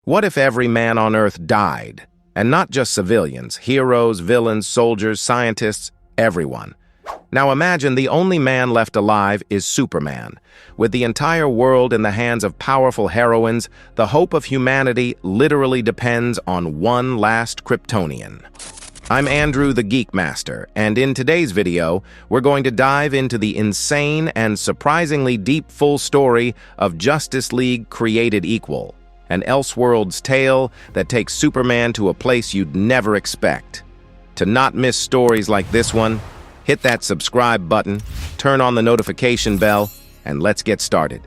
What if every man on Earth died? And not just civilians, heroes, villains, soldiers, scientists, everyone. Now imagine the only man left alive is Superman. With the entire world in the hands of powerful heroines, the hope of humanity literally depends on one last Kryptonian. I'm Andrew the Geek Master, and in today's video, we're going to dive into the insane and surprisingly deep full story of Justice League Created Equal, an Elseworlds tale that takes Superman to a place you'd never expect. To not miss stories like this one, hit that subscribe button, turn on the notification bell, and let's get started.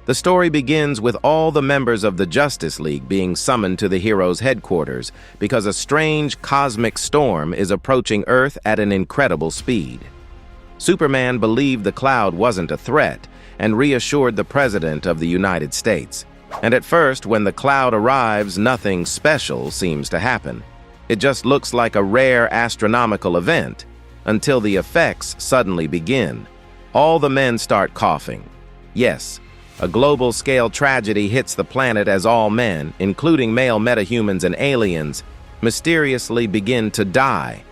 The story begins with all the members of the Justice League being summoned to the heroes' headquarters because a strange cosmic storm is approaching Earth at an incredible speed. Superman believed the cloud wasn't a threat and reassured the President of the United States. And at first, when the cloud arrives, nothing special seems to happen. It just looks like a rare astronomical event, until the effects suddenly begin. All the men start coughing. Yes, a global-scale tragedy hits the planet as all men, including male metahumans and aliens, mysteriously begin to die.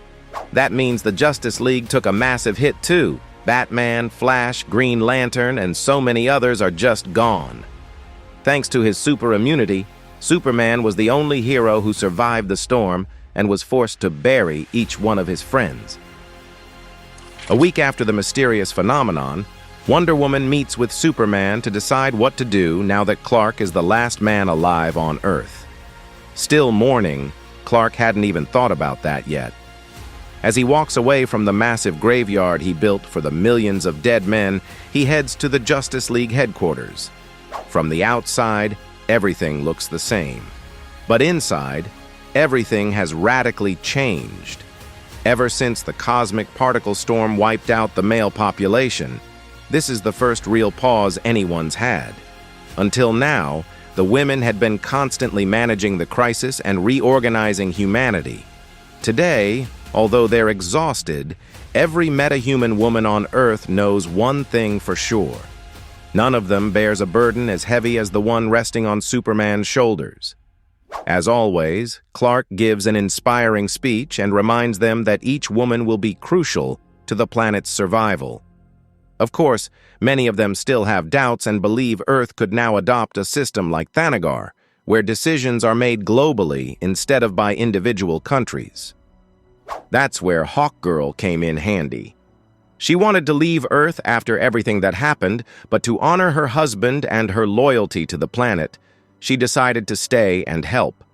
That means the Justice League took a massive hit too. Batman, Flash, Green Lantern, and so many others are just gone. Thanks to his super immunity, Superman was the only hero who survived the storm and was forced to bury each one of his friends. A week after the mysterious phenomenon, Wonder Woman meets with Superman to decide what to do now that Clark is the last man alive on Earth. Still mourning, Clark hadn't even thought about that yet. As he walks away from the massive graveyard he built for the millions of dead men, he heads to the Justice League headquarters. From the outside, everything looks the same. But inside, everything has radically changed. Ever since the cosmic particle storm wiped out the male population, this is the first real pause anyone's had. Until now, the women had been constantly managing the crisis and reorganizing humanity. Today, although they're exhausted, every metahuman woman on Earth knows one thing for sure. None of them bears a burden as heavy as the one resting on Superman's shoulders. As always, Clark gives an inspiring speech and reminds them that each woman will be crucial to the planet's survival. Of course, many of them still have doubts and believe Earth could now adopt a system like Thanagar, where decisions are made globally instead of by individual countries. That's where Hawkgirl came in handy. She wanted to leave Earth after everything that happened, but to honor her husband and her loyalty to the planet, she decided to stay and help.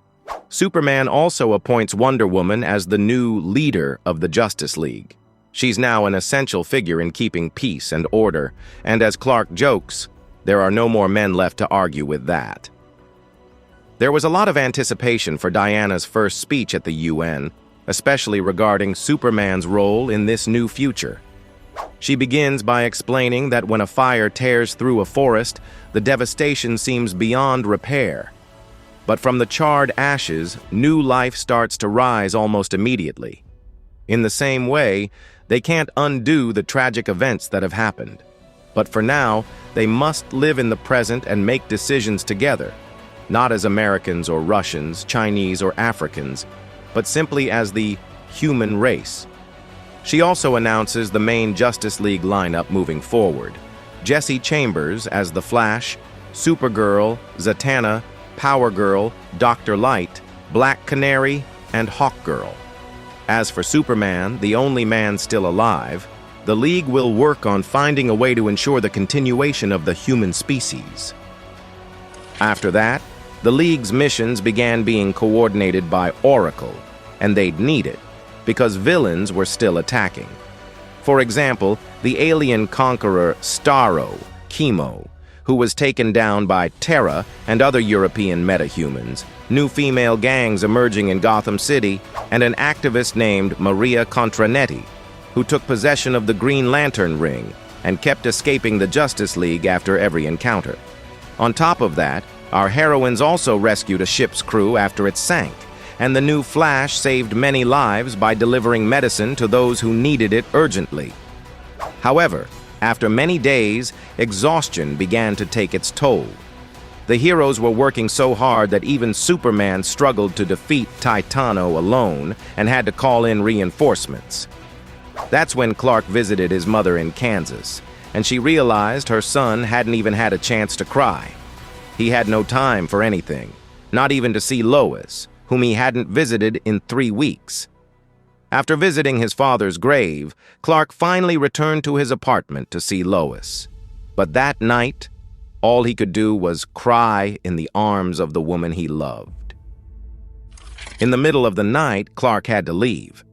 Superman also appoints Wonder Woman as the new leader of the Justice League. She's now an essential figure in keeping peace and order, and as Clark jokes, there are no more men left to argue with that. There was a lot of anticipation for Diana's first speech at the UN, especially regarding Superman's role in this new future. She begins by explaining that when a fire tears through a forest, the devastation seems beyond repair. But from the charred ashes, new life starts to rise almost immediately. In the same way, they can't undo the tragic events that have happened. But for now, they must live in the present and make decisions together, not as Americans or Russians, Chinese or Africans, but simply as the human race. She also announces the main Justice League lineup moving forward. Jesse Chambers as the Flash, Supergirl, Zatanna, Power Girl, Dr. Light, Black Canary, and Hawkgirl. As for Superman, the only man still alive, the League will work on finding a way to ensure the continuation of the human species. After that, the League's missions began being coordinated by Oracle, and they'd need it, because villains were still attacking. For example, the alien conqueror Starro, Chemo, who was taken down by Terra and other European metahumans, new female gangs emerging in Gotham City, and an activist named Maria Contranetti, who took possession of the Green Lantern ring and kept escaping the Justice League after every encounter. On top of that, our heroines also rescued a ship's crew after it sank, and the new Flash saved many lives by delivering medicine to those who needed it urgently. However, after many days, exhaustion began to take its toll. The heroes were working so hard that even Superman struggled to defeat Zatanna alone and had to call in reinforcements. That's when Clark visited his mother in Kansas, and she realized her son hadn't even had a chance to cry. He had no time for anything, not even to see Lois, whom he hadn't visited in 3 weeks. After visiting his father's grave, Clark finally returned to his apartment to see Lois. But that night, all he could do was cry in the arms of the woman he loved. In the middle of the night, Clark had to leave.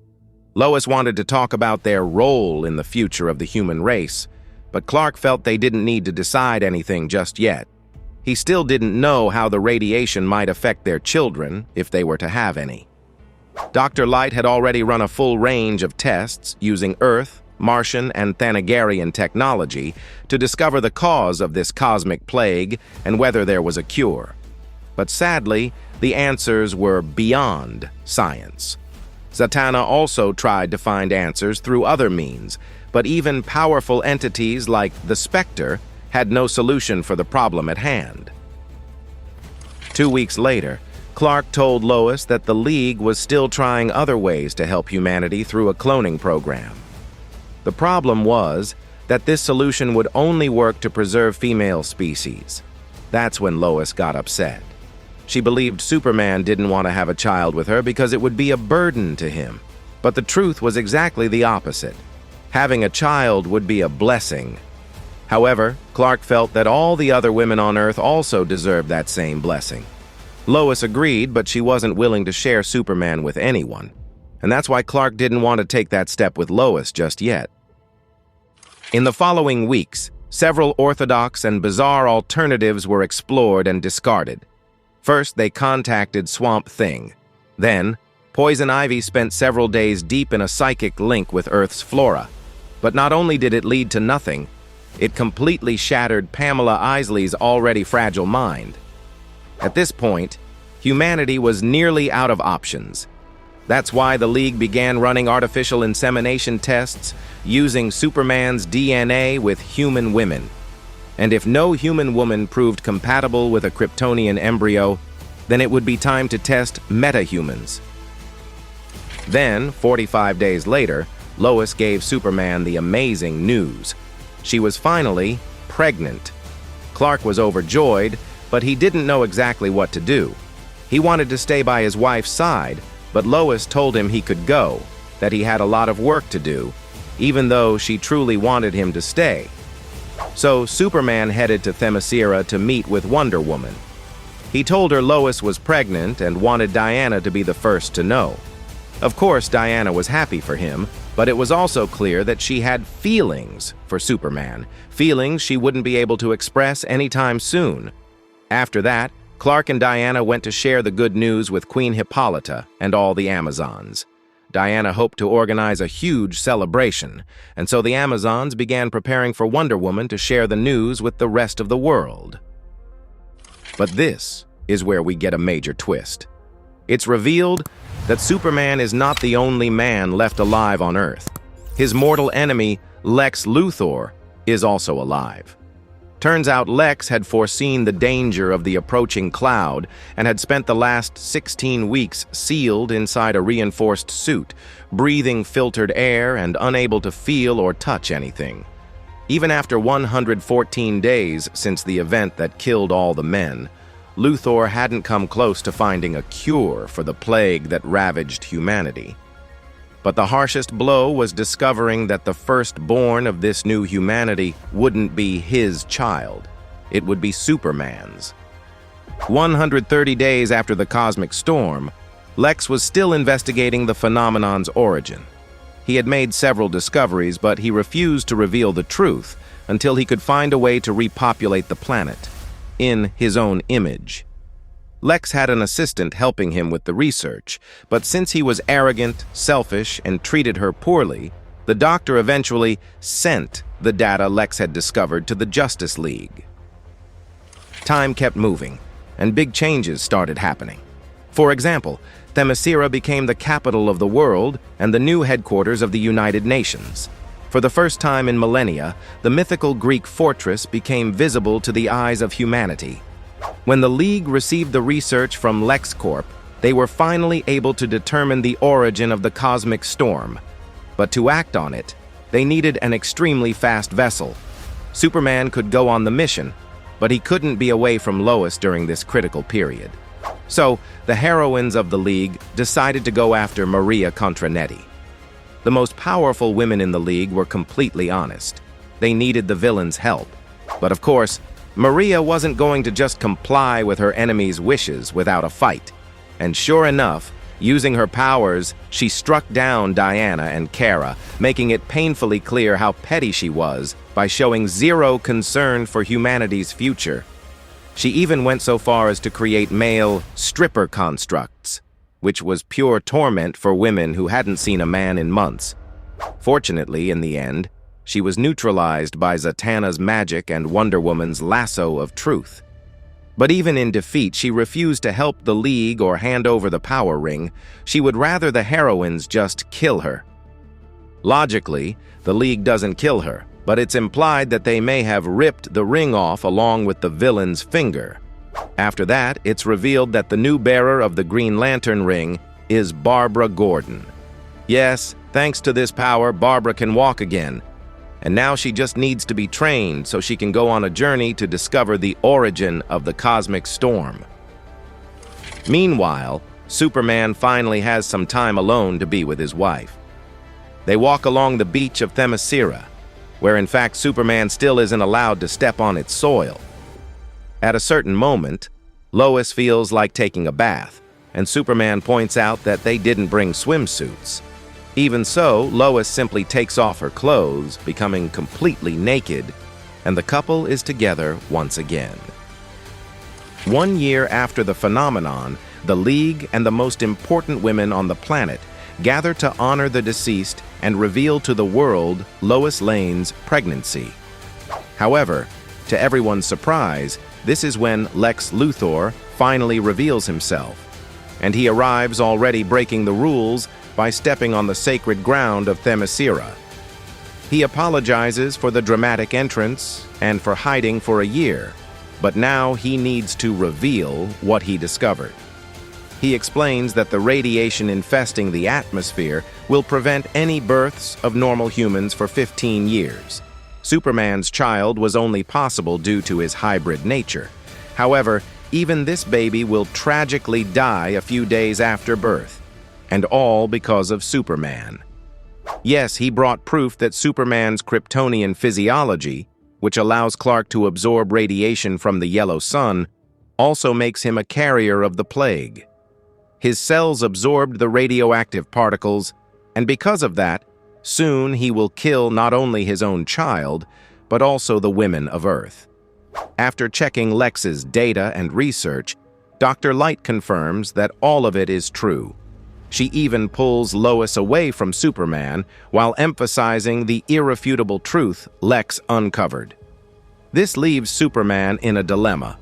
Lois wanted to talk about their role in the future of the human race, but Clark felt they didn't need to decide anything just yet. He still didn't know how the radiation might affect their children, if they were to have any. Dr. Light had already run a full range of tests using Earth, Martian, and Thanagarian technology to discover the cause of this cosmic plague and whether there was a cure. But sadly, the answers were beyond science. Zatanna also tried to find answers through other means, but even powerful entities like the Spectre had no solution for the problem at hand. 2 weeks later, Clark told Lois that the League was still trying other ways to help humanity through a cloning program. The problem was that this solution would only work to preserve female species. That's when Lois got upset. She believed Superman didn't want to have a child with her because it would be a burden to him. But the truth was exactly the opposite. Having a child would be a blessing. However, Clark felt that all the other women on Earth also deserved that same blessing. Lois agreed, but she wasn't willing to share Superman with anyone. And that's why Clark didn't want to take that step with Lois just yet. In the following weeks, several orthodox and bizarre alternatives were explored and discarded. First, they contacted Swamp Thing. Then, Poison Ivy spent several days deep in a psychic link with Earth's flora. But not only did it lead to nothing, it completely shattered Pamela Isley's already fragile mind. At this point, humanity was nearly out of options. That's why the League began running artificial insemination tests using Superman's DNA with human women. And if no human woman proved compatible with a Kryptonian embryo, then it would be time to test metahumans. Then, 45 days later, Lois gave Superman the amazing news. She was finally pregnant. Clark was overjoyed, but he didn't know exactly what to do. He wanted to stay by his wife's side, but Lois told him he could go, that he had a lot of work to do, even though she truly wanted him to stay. So Superman headed to Themyscira to meet with Wonder Woman. He told her Lois was pregnant and wanted Diana to be the first to know. Of course, Diana was happy for him, but it was also clear that she had feelings for Superman, feelings she wouldn't be able to express anytime soon. After that, Clark and Diana went to share the good news with Queen Hippolyta and all the Amazons. Diana hoped to organize a huge celebration, and so the Amazons began preparing for Wonder Woman to share the news with the rest of the world. But this is where we get a major twist. It's revealed that Superman is not the only man left alive on Earth. His mortal enemy, Lex Luthor, is also alive. Turns out Lex had foreseen the danger of the approaching cloud and had spent the last 16 weeks sealed inside a reinforced suit, breathing filtered air and unable to feel or touch anything. Even after 114 days since the event that killed all the men, Luthor hadn't come close to finding a cure for the plague that ravaged humanity. But the harshest blow was discovering that the firstborn of this new humanity wouldn't be his child. It would be Superman's. 130 days after the cosmic storm, Lex was still investigating the phenomenon's origin. He had made several discoveries, but he refused to reveal the truth until he could find a way to repopulate the planet in his own image. Lex had an assistant helping him with the research, but since he was arrogant, selfish, and treated her poorly, the doctor eventually sent the data Lex had discovered to the Justice League. Time kept moving, and big changes started happening. For example, Themyscira became the capital of the world and the new headquarters of the United Nations. For the first time in millennia, the mythical Greek fortress became visible to the eyes of humanity. When the League received the research from LexCorp, they were finally able to determine the origin of the cosmic storm. But to act on it, they needed an extremely fast vessel. Superman could go on the mission, but he couldn't be away from Lois during this critical period. So, the heroines of the League decided to go after Maria Contranetti. The most powerful women in the League were completely honest. They needed the villain's help. But of course, Maria wasn't going to just comply with her enemy's wishes without a fight. And sure enough, using her powers, she struck down Diana and Kara, making it painfully clear how petty she was by showing zero concern for humanity's future. She even went so far as to create male stripper constructs, which was pure torment for women who hadn't seen a man in months. Fortunately, in the end, she was neutralized by Zatanna's magic and Wonder Woman's lasso of truth. But even in defeat, she refused to help the League or hand over the power ring. She would rather the heroines just kill her. Logically, the League doesn't kill her, but it's implied that they may have ripped the ring off along with the villain's finger. After that, it's revealed that the new bearer of the Green Lantern ring is Barbara Gordon. Yes, thanks to this power, Barbara can walk again. And now she just needs to be trained so she can go on a journey to discover the origin of the cosmic storm. Meanwhile, Superman finally has some time alone to be with his wife. They walk along the beach of Themyscira, where in fact Superman still isn't allowed to step on its soil. At a certain moment, Lois feels like taking a bath, and Superman points out that they didn't bring swimsuits. Even so, Lois simply takes off her clothes, becoming completely naked, and the couple is together once again. 1 year after the phenomenon, the League and the most important women on the planet gather to honor the deceased and reveal to the world Lois Lane's pregnancy. However, to everyone's surprise, this is when Lex Luthor finally reveals himself, and he arrives already breaking the rules by stepping on the sacred ground of Themyscira. He apologizes for the dramatic entrance and for hiding for a year, but now he needs to reveal what he discovered. He explains that the radiation infesting the atmosphere will prevent any births of normal humans for 15 years. Superman's child was only possible due to his hybrid nature. However, even this baby will tragically die a few days after birth. And all because of Superman. Yes, he brought proof that Superman's Kryptonian physiology, which allows Clark to absorb radiation from the yellow sun, also makes him a carrier of the plague. His cells absorbed the radioactive particles, and because of that, soon he will kill not only his own child, but also the women of Earth. After checking Lex's data and research, Dr. Light confirms that all of it is true. She even pulls Lois away from Superman while emphasizing the irrefutable truth Lex uncovered. This leaves Superman in a dilemma.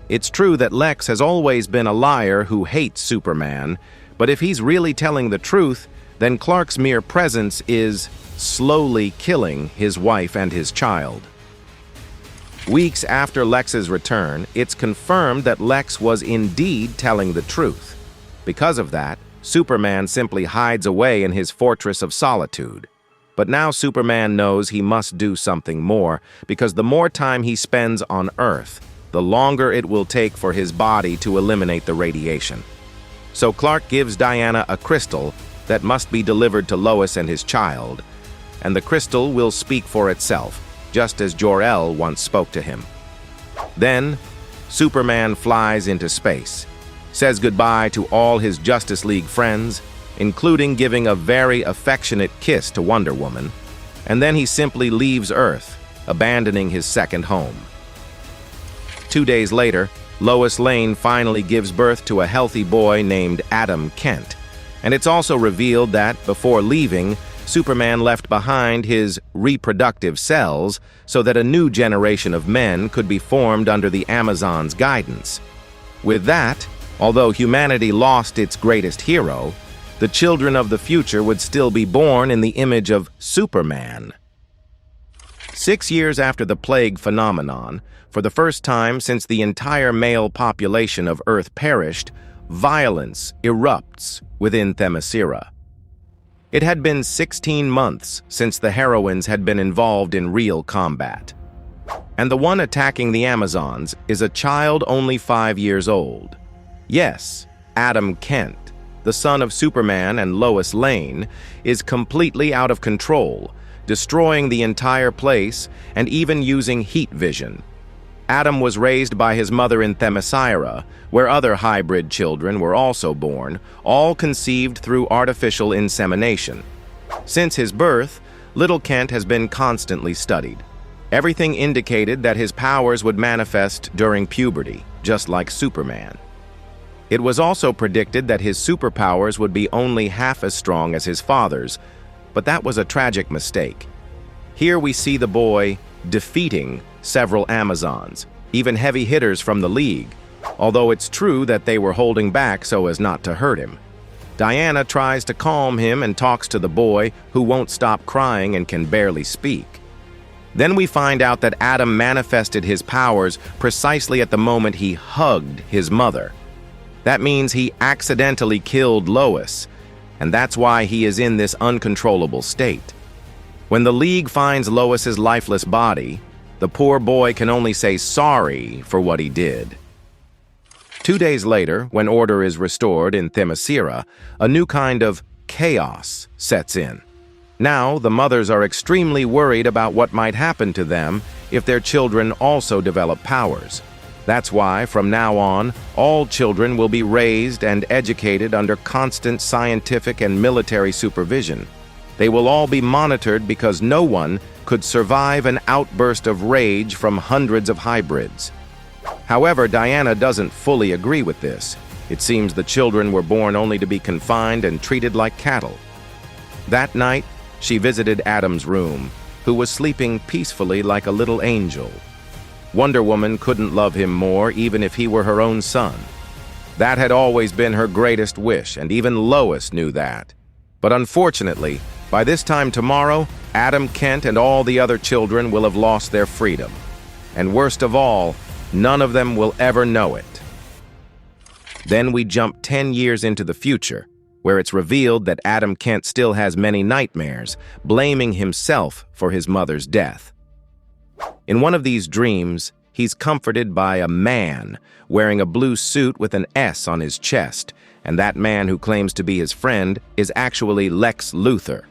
It's true that Lex has always been a liar who hates Superman, but if he's really telling the truth, then Clark's mere presence is slowly killing his wife and his child. Weeks after Lex's return, it's confirmed that Lex was indeed telling the truth. Because of that, Superman simply hides away in his fortress of solitude. But now Superman knows he must do something more, because the more time he spends on Earth, the longer it will take for his body to eliminate the radiation. So Clark gives Diana a crystal that must be delivered to Lois and his child, and the crystal will speak for itself, just as Jor-El once spoke to him. Then, Superman flies into space, says goodbye to all his Justice League friends, including giving a very affectionate kiss to Wonder Woman, and then he simply leaves Earth, abandoning his second home. 2 days later, Lois Lane finally gives birth to a healthy boy named Adam Kent, and it's also revealed that, before leaving, Superman left behind his reproductive cells so that a new generation of men could be formed under the Amazon's guidance. With that, although humanity lost its greatest hero, the children of the future would still be born in the image of Superman. 6 years after the plague phenomenon, for the first time since the entire male population of Earth perished, violence erupts within Themyscira. It had been 16 months since the heroines had been involved in real combat. And the one attacking the Amazons is a child only 5 years old. Yes, Adam Kent, the son of Superman and Lois Lane, is completely out of control, destroying the entire place and even using heat vision. Adam was raised by his mother in Themyscira, where other hybrid children were also born, all conceived through artificial insemination. Since his birth, little Kent has been constantly studied. Everything indicated that his powers would manifest during puberty, just like Superman. It was also predicted that his superpowers would be only half as strong as his father's, but that was a tragic mistake. Here we see the boy defeating several Amazons, even heavy hitters from the League, although it's true that they were holding back so as not to hurt him. Diana tries to calm him and talks to the boy, who won't stop crying and can barely speak. Then we find out that Adam manifested his powers precisely at the moment he hugged his mother. That means he accidentally killed Lois, and that's why he is in this uncontrollable state. When the League finds Lois's lifeless body, the poor boy can only say sorry for what he did. 2 days later, when order is restored in Themyscira, a new kind of chaos sets in. Now, the mothers are extremely worried about what might happen to them if their children also develop powers. That's why, from now on, all children will be raised and educated under constant scientific and military supervision. They will all be monitored because no one could survive an outburst of rage from hundreds of hybrids. However, Diana doesn't fully agree with this. It seems the children were born only to be confined and treated like cattle. That night, she visited Adam's room, who was sleeping peacefully like a little angel. Wonder Woman couldn't love him more even if he were her own son. That had always been her greatest wish, and even Lois knew that. But unfortunately, by this time tomorrow, Adam Kent and all the other children will have lost their freedom. And worst of all, none of them will ever know it. Then we jump 10 years into the future, where it's revealed that Adam Kent still has many nightmares, blaming himself for his mother's death. In one of these dreams, he's comforted by a man wearing a blue suit with an S on his chest, and that man who claims to be his friend is actually Lex Luthor.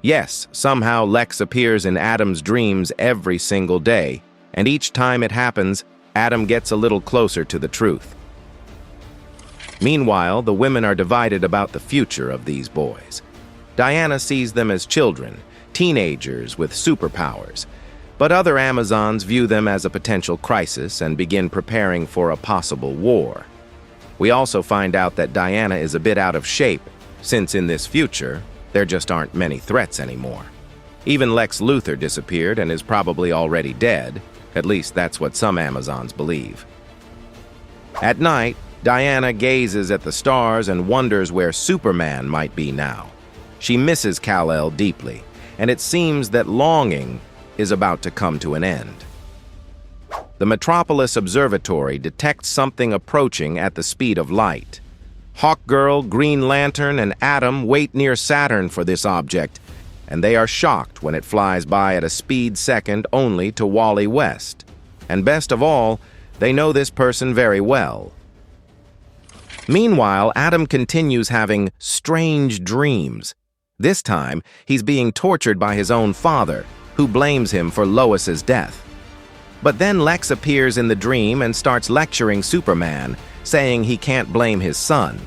Yes, somehow Lex appears in Adam's dreams every single day, and each time it happens, Adam gets a little closer to the truth. Meanwhile, the women are divided about the future of these boys. Diana sees them as children, teenagers with superpowers, but other Amazons view them as a potential crisis and begin preparing for a possible war. We also find out that Diana is a bit out of shape, since in this future, there just aren't many threats anymore. Even Lex Luthor disappeared and is probably already dead. At least that's what some Amazons believe. At night, Diana gazes at the stars and wonders where Superman might be now. She misses Kal-El deeply, and it seems that longing is about to come to an end. The Metropolis Observatory detects something approaching at the speed of light. Hawkgirl, Green Lantern, and Atom wait near Saturn for this object, and they are shocked when it flies by at a speed second only to Wally West. And best of all, they know this person very well. Meanwhile, Adam continues having strange dreams. This time, he's being tortured by his own father, who blames him for Lois's death. But then Lex appears in the dream and starts lecturing Superman, saying he can't blame his son.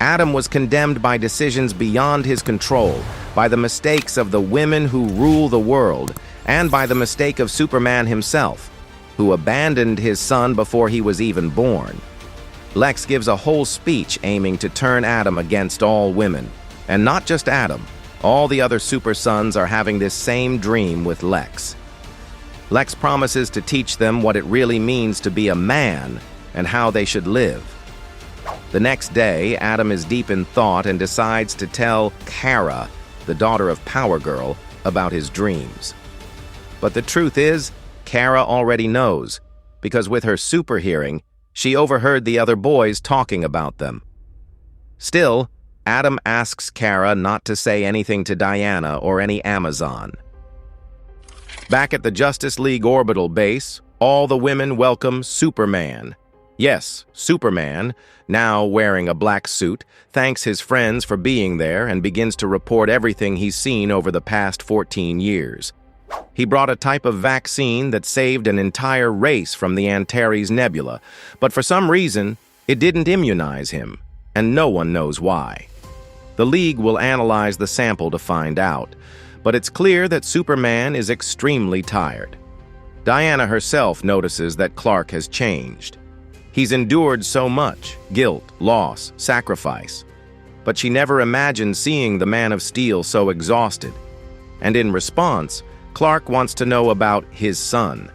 Adam was condemned by decisions beyond his control, by the mistakes of the women who rule the world, and by the mistake of Superman himself, who abandoned his son before he was even born. Lex gives a whole speech aiming to turn Adam against all women. And not just Adam, all the other super sons are having this same dream with Lex. Lex promises to teach them what it really means to be a man and how they should live. The next day, Adam is deep in thought and decides to tell Kara, the daughter of Power Girl, about his dreams. But the truth is, Kara already knows, because with her super hearing, she overheard the other boys talking about them. Still, Adam asks Kara not to say anything to Diana or any Amazon. Back at the Justice League orbital base, all the women welcome Superman. Yes, Superman, now wearing a black suit, thanks his friends for being there and begins to report everything he's seen over the past 14 years. He brought a type of vaccine that saved an entire race from the Antares Nebula, but for some reason, it didn't immunize him, and no one knows why. The League will analyze the sample to find out, but it's clear that Superman is extremely tired. Diana herself notices that Clark has changed. He's endured so much, guilt, loss, sacrifice. But she never imagined seeing the Man of Steel so exhausted. And in response, Clark wants to know about his son.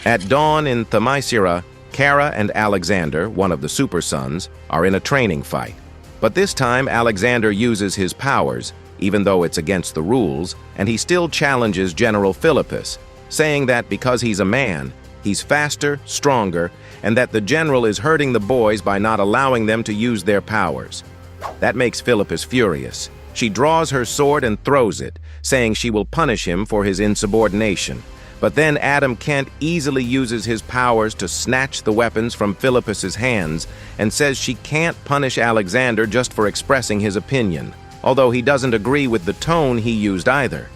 At dawn in Themyscira, Kara and Alexander, one of the Super Sons, are in a training fight. But this time, Alexander uses his powers, even though it's against the rules, and he still challenges General Philippus, saying that because he's a man, he's faster, stronger, and that the general is hurting the boys by not allowing them to use their powers. That makes Philippus furious. She draws her sword and throws it, saying she will punish him for his insubordination. But then Adam Kent easily uses his powers to snatch the weapons from Philippus's hands and says she can't punish Alexander just for expressing his opinion, although he doesn't agree with the tone he used either.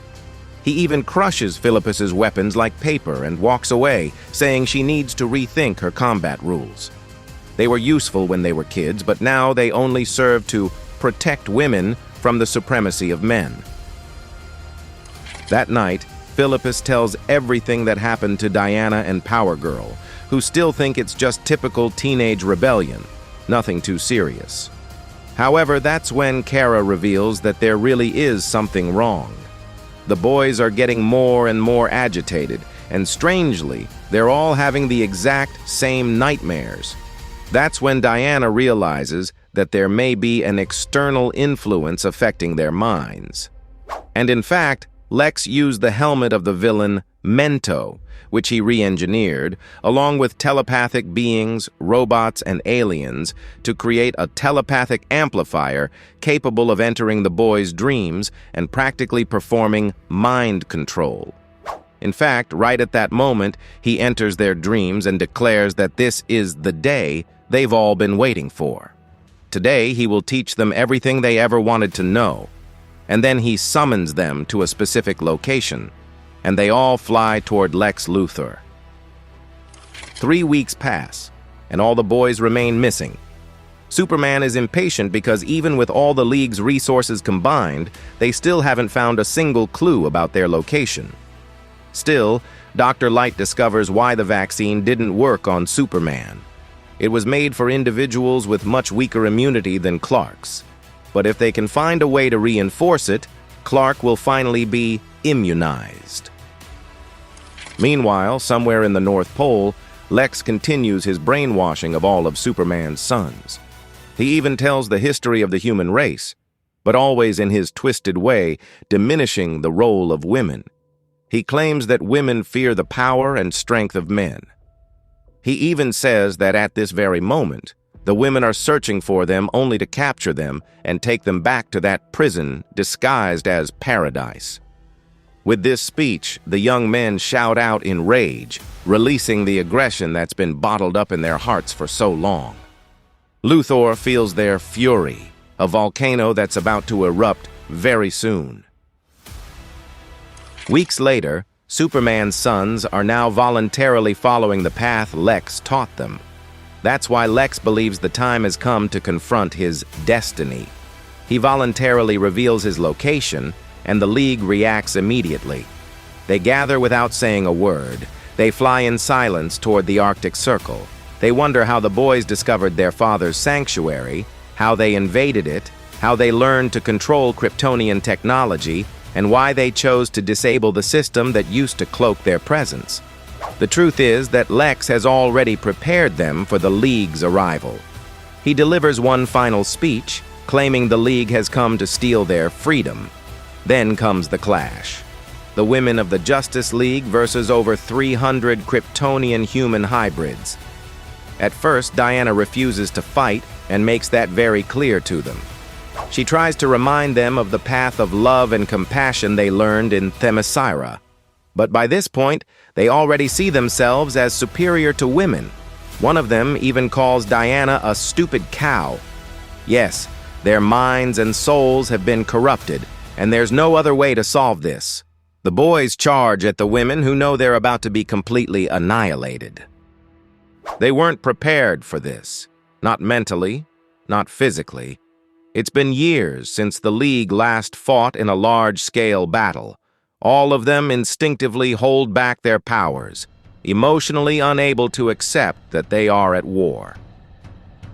He even crushes Philippus's weapons like paper and walks away, saying she needs to rethink her combat rules. They were useful when they were kids, but now they only serve to protect women from the supremacy of men. That night, Philippus tells everything that happened to Diana and Power Girl, who still think it's just typical teenage rebellion, nothing too serious. However, that's when Kara reveals that there really is something wrong. The boys are getting more and more agitated, and strangely, they're all having the exact same nightmares. That's when Diana realizes that there may be an external influence affecting their minds. And in fact, Lex used the helmet of the villain Mento, which he re-engineered, along with telepathic beings, robots, and aliens, to create a telepathic amplifier capable of entering the boys' dreams and practically performing mind control. In fact, right at that moment, he enters their dreams and declares that this is the day they've all been waiting for. Today, he will teach them everything they ever wanted to know, and then he summons them to a specific location, and they all fly toward Lex Luthor. 3 weeks pass, and all the boys remain missing. Superman is impatient because even with all the League's resources combined, they still haven't found a single clue about their location. Still, Dr. Light discovers why the vaccine didn't work on Superman. It was made for individuals with much weaker immunity than Clark's. But if they can find a way to reinforce it, Clark will finally be immunized. Meanwhile, somewhere in the North Pole, Lex continues his brainwashing of all of Superman's sons. He even tells the history of the human race, but always in his twisted way, diminishing the role of women. He claims that women fear the power and strength of men. He even says that at this very moment, the women are searching for them only to capture them and take them back to that prison disguised as paradise. With this speech, the young men shout out in rage, releasing the aggression that's been bottled up in their hearts for so long. Luthor feels their fury, a volcano that's about to erupt very soon. Weeks later, Superman's sons are now voluntarily following the path Lex taught them. That's why Lex believes the time has come to confront his destiny. He voluntarily reveals his location, and the League reacts immediately. They gather without saying a word. They fly in silence toward the Arctic Circle. They wonder how the boys discovered their father's sanctuary, how they invaded it, how they learned to control Kryptonian technology, and why they chose to disable the system that used to cloak their presence. The truth is that Lex has already prepared them for the League's arrival. He delivers one final speech, claiming the League has come to steal their freedom. Then comes the clash. the women of the Justice League versus over 300 Kryptonian human hybrids. At first, Diana refuses to fight and makes that very clear to them. She tries to remind them of the path of love and compassion they learned in Themyscira. But by this point, they already see themselves as superior to women. One of them even calls Diana a stupid cow. Yes, their minds and souls have been corrupted, and there's no other way to solve this. The boys charge at the women who know they're about to be completely annihilated. They weren't prepared for this. Not mentally, not physically. It's been years since the League last fought in a large-scale battle. All of them instinctively hold back their powers, emotionally unable to accept that they are at war.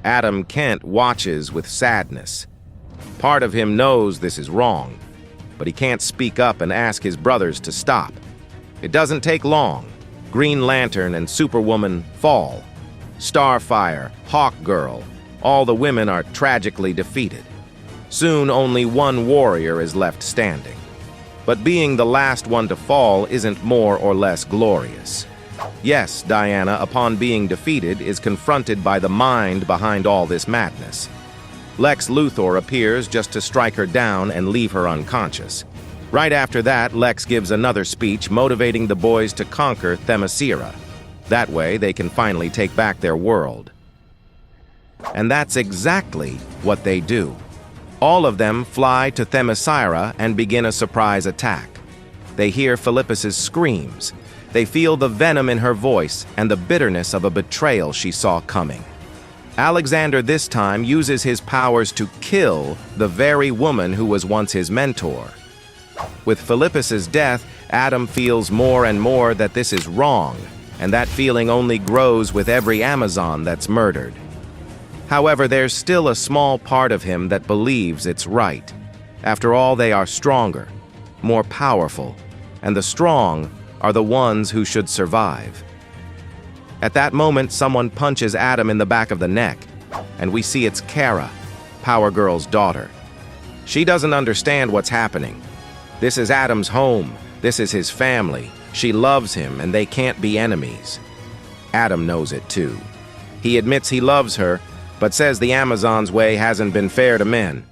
Adam Kent watches with sadness. Part of him knows this is wrong, but he can't speak up and ask his brothers to stop. It doesn't take long. Green Lantern and Superwoman fall. Starfire, Hawkgirl, all the women are tragically defeated. Soon only one warrior is left standing. But being the last one to fall isn't more or less glorious. Yes, Diana, upon being defeated, is confronted by the mind behind all this madness. Lex Luthor appears just to strike her down and leave her unconscious. Right after that, Lex gives another speech motivating the boys to conquer Themyscira. That way, they can finally take back their world. And that's exactly what they do. All of them fly to Themyscira and begin a surprise attack. They hear Philippus's screams. They feel the venom in her voice and the bitterness of a betrayal she saw coming. Alexander this time uses his powers to kill the very woman who was once his mentor. With Philippus's death, Adam feels more and more that this is wrong, and that feeling only grows with every Amazon that's murdered. However, there's still a small part of him that believes it's right. After all, they are stronger, more powerful, and the strong are the ones who should survive. At that moment, someone punches Adam in the back of the neck, and we see it's Kara, Power Girl's daughter. She doesn't understand what's happening. This is Adam's home. This is his family. She loves him, and they can't be enemies. Adam knows it too. He admits he loves her, but says the Amazon's way hasn't been fair to men.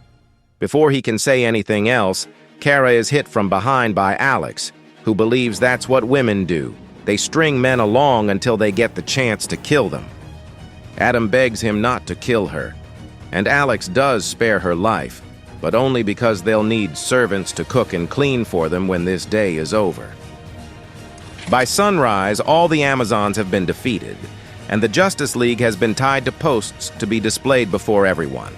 Before he can say anything else, Kara is hit from behind by Alex, who believes that's what women do. They string men along until they get the chance to kill them. Adam begs him not to kill her, and Alex does spare her life, but only because they'll need servants to cook and clean for them when this day is over. By sunrise, all the Amazons have been defeated, and the Justice League has been tied to posts to be displayed before everyone.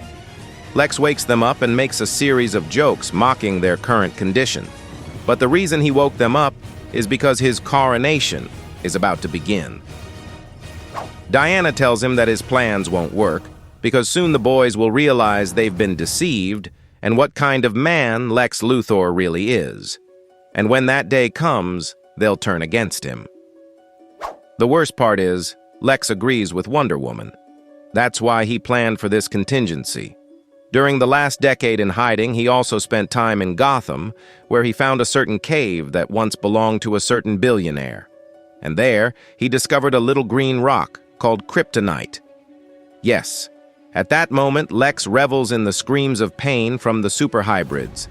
Lex wakes them up and makes a series of jokes mocking their current condition. But the reason he woke them up is because his coronation is about to begin. Diana tells him that his plans won't work, because soon the boys will realize they've been deceived and what kind of man Lex Luthor really is. And when that day comes, they'll turn against him. The worst part is, Lex agrees with Wonder Woman. That's why he planned for this contingency. During the last decade in hiding, he also spent time in Gotham, where he found a certain cave that once belonged to a certain billionaire. And there, he discovered a little green rock called kryptonite. Yes, at that moment, Lex revels in the screams of pain from the superhybrids.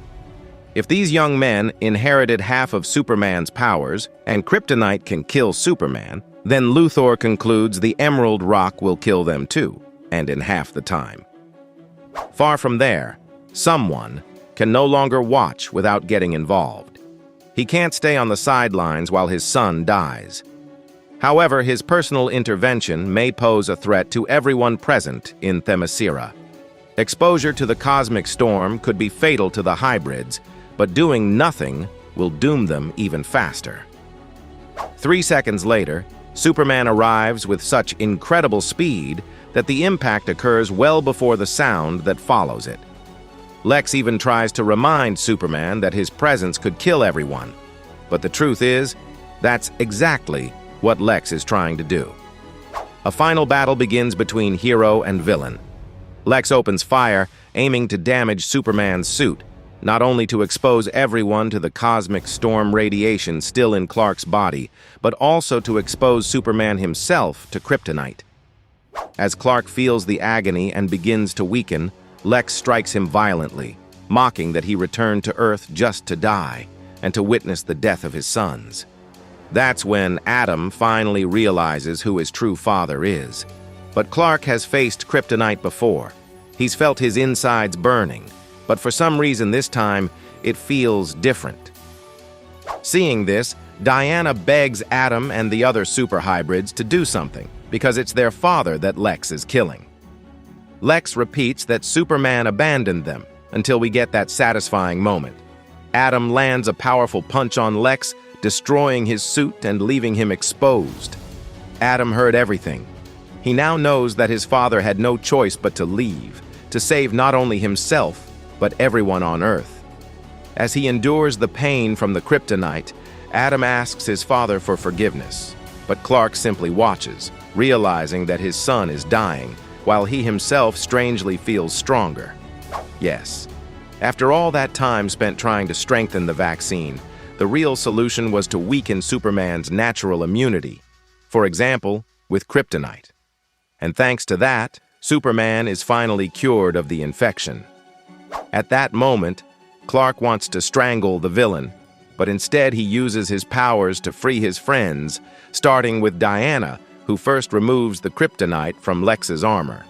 If these young men inherited half of Superman's powers, and kryptonite can kill Superman, then Luthor concludes the Emerald Rock will kill them too, and in half the time. Far from there, someone can no longer watch without getting involved. He can't stay on the sidelines while his son dies. However, his personal intervention may pose a threat to everyone present in Themyscira. Exposure to the cosmic storm could be fatal to the hybrids, but doing nothing will doom them even faster. 3 seconds later, Superman arrives with such incredible speed that the impact occurs well before the sound that follows it. Lex even tries to remind Superman that his presence could kill everyone. But the truth is, that's exactly what Lex is trying to do. A final battle begins between hero and villain. Lex opens fire, aiming to damage Superman's suit, not only to expose everyone to the cosmic storm radiation still in Clark's body, but also to expose Superman himself to kryptonite. As Clark feels the agony and begins to weaken, Lex strikes him violently, mocking that he returned to Earth just to die and to witness the death of his sons. That's when Adam finally realizes who his true father is. But Clark has faced kryptonite before. He's felt his insides burning, but for some reason this time, it feels different. Seeing this, Diana begs Adam and the other super hybrids to do something, because it's their father that Lex is killing. Lex repeats that Superman abandoned them until we get that satisfying moment. Adam lands a powerful punch on Lex, destroying his suit and leaving him exposed. Adam heard everything. He now knows that his father had no choice but to leave, to save not only himself, but everyone on Earth. As he endures the pain from the kryptonite, Adam asks his father for forgiveness, but Clark simply watches, realizing that his son is dying, while he himself strangely feels stronger. Yes, after all that time spent trying to strengthen the vaccine, the real solution was to weaken Superman's natural immunity, for example, with kryptonite. And thanks to that, Superman is finally cured of the infection. At that moment, Clark wants to strangle the villain, but instead he uses his powers to free his friends, starting with Diana, who first removes the kryptonite from Lex's armor.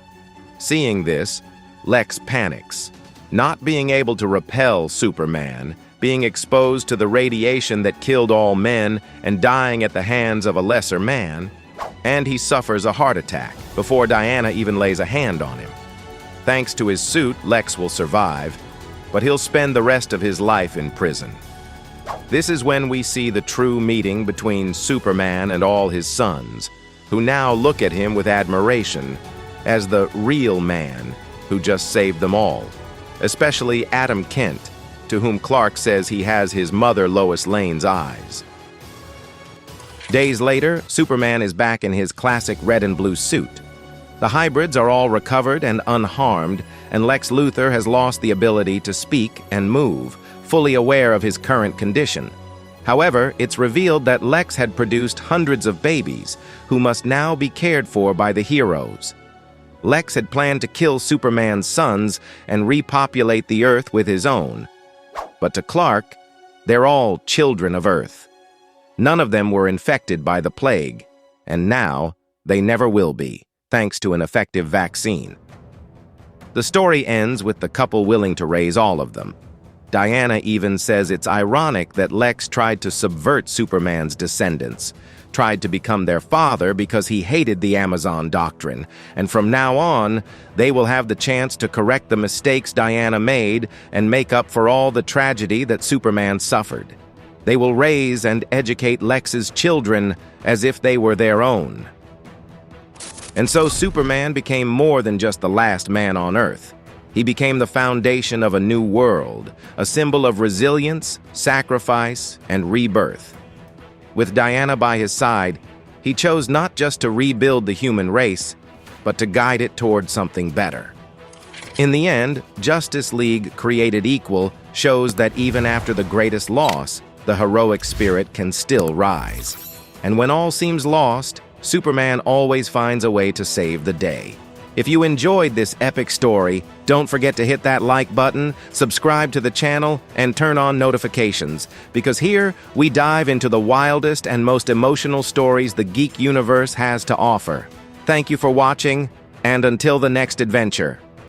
Seeing this, Lex panics, not being able to repel Superman, being exposed to the radiation that killed all men and dying at the hands of a lesser man, and he suffers a heart attack before Diana even lays a hand on him. Thanks to his suit, Lex will survive, but he'll spend the rest of his life in prison. This is when we see the true meeting between Superman and all his sons, who now look at him with admiration as the real man who just saved them all, especially Adam Kent, to whom Clark says he has his mother Lois Lane's eyes. Days later, Superman is back in his classic red and blue suit. The hybrids are all recovered and unharmed, and Lex Luthor has lost the ability to speak and move, fully aware of his current condition. However, it's revealed that Lex had produced hundreds of babies, who must now be cared for by the heroes. Lex had planned to kill Superman's sons and repopulate the Earth with his own. But to Clark, they're all children of Earth. None of them were infected by the plague, and now they never will be, thanks to an effective vaccine. The story ends with the couple willing to raise all of them. Diana even says it's ironic that Lex tried to subvert Superman's descendants, tried to become their father because he hated the Amazon doctrine, and from now on, they will have the chance to correct the mistakes Diana made and make up for all the tragedy that Superman suffered. They will raise and educate Lex's children as if they were their own. And so Superman became more than just the last man on Earth. He became the foundation of a new world, a symbol of resilience, sacrifice, and rebirth. With Diana by his side, he chose not just to rebuild the human race, but to guide it toward something better. In the end, Justice League Created Equal shows that even after the greatest loss, the heroic spirit can still rise. And when all seems lost, Superman always finds a way to save the day. If you enjoyed this epic story, don't forget to hit that like button, subscribe to the channel, and turn on notifications, because here we dive into the wildest and most emotional stories the geek universe has to offer. Thank you for watching, and until the next adventure.